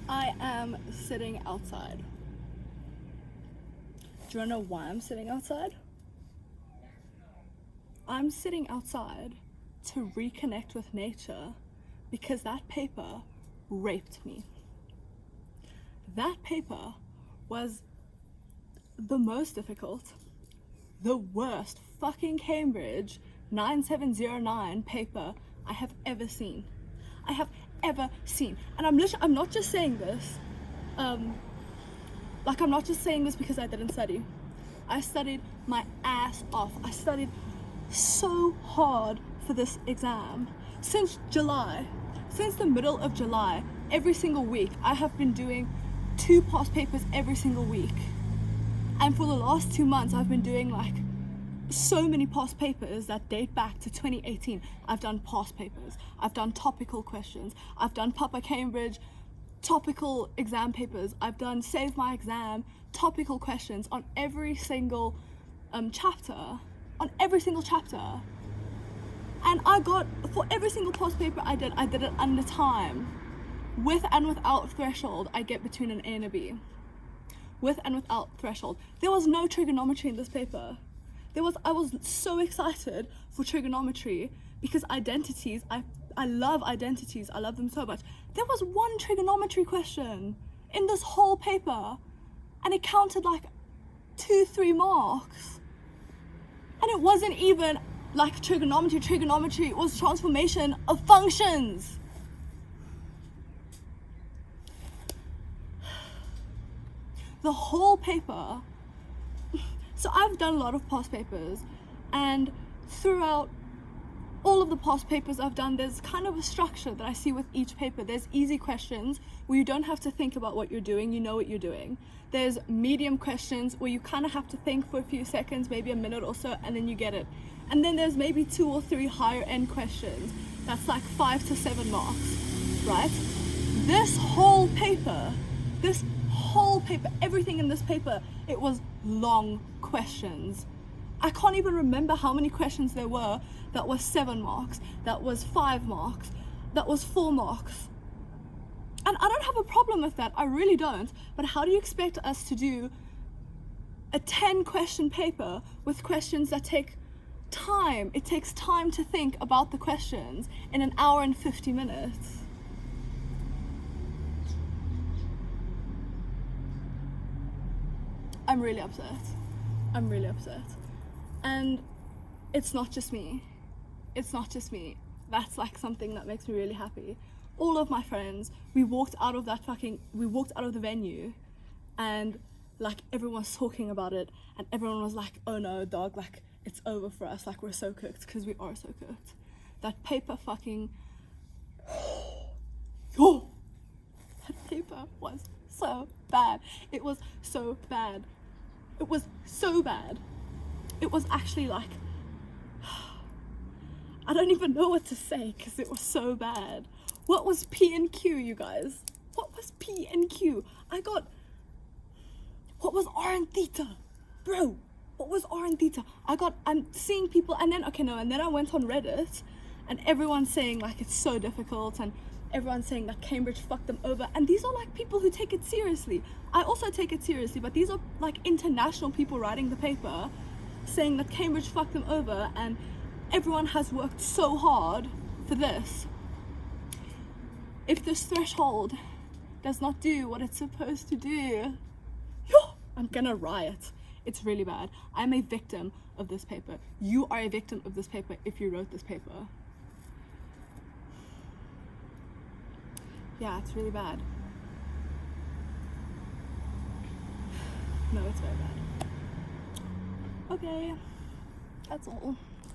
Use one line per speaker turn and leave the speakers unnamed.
I am sitting outside. Do you wanna know why I'm sitting outside? I'm sitting outside to reconnect with nature because that paper raped me. That paper was the most difficult, the worst fucking Cambridge 9709 paper I have ever seen. I have ever seen. And I'm not just saying this, I'm not just saying this because I didn't study. I studied my ass off. I studied so hard for this exam. Since the middle of July, every single week, I have been doing 2 past papers every single week. And for the last 2 months, I've been doing like so many past papers that date back to 2018. I've done past papers. I've done topical questions. I've done Papa Cambridge topical exam papers. I've done Save My Exam topical questions on every single chapter. On every single chapter. And I got, for every single past paper I did it under time. With and without threshold, I get between an A and a B. With and without threshold. There was no trigonometry in this paper. I was so excited for trigonometry because identities, I love identities, I love them so much. There was 1 trigonometry question in this whole paper and it counted like 2-3 marks. And it wasn't even like trigonometry, it was transformation of functions. The whole paper. So I've done a lot of past papers, and throughout all of the past papers I've done, there's kind of a structure that I see with each paper. There's easy questions where you don't have to think about what you're doing, you know what you're doing. There's medium questions where you kind of have to think for a few seconds, maybe a minute or so, and then you get it. And then there's maybe 2 or 3 higher end questions. That's like 5 to 7 marks, right? This whole paper, everything in this paper, it was long questions. I can't even remember how many questions there were that was 7 marks, that was 5 marks, that was 4 marks. And I don't have a problem with that, I really don't. But how do you expect us to do a 10 question paper with questions that take time? It takes time to think about the questions in an hour and 50 minutes. I'm really upset. And it's not just me. That's like something that makes me really happy. All of my friends, we walked out of the venue and like everyone's talking about it and everyone was like, oh no dog, like it's over for us, like we're so cooked, because we are so cooked. That paper fucking that paper was so bad. It was so bad. It was actually like, I don't even know what to say because it was so bad. What was P and Q, you guys? What was P and Q? What was R and theta? Bro, what was R and theta? I'm seeing people, and then I went on Reddit and everyone's saying like it's so difficult and everyone's saying that Cambridge fucked them over, and these are like people who take it seriously. I also take it seriously, but these are like international people writing the paper saying that Cambridge fucked them over and everyone has worked so hard for this. If this threshold does not do what it's supposed to do, I'm gonna riot. It's really bad. I'm a victim of this paper. You are a victim of this paper if you wrote this paper. Yeah, it's really bad. No, it's very bad. Okay, that's all.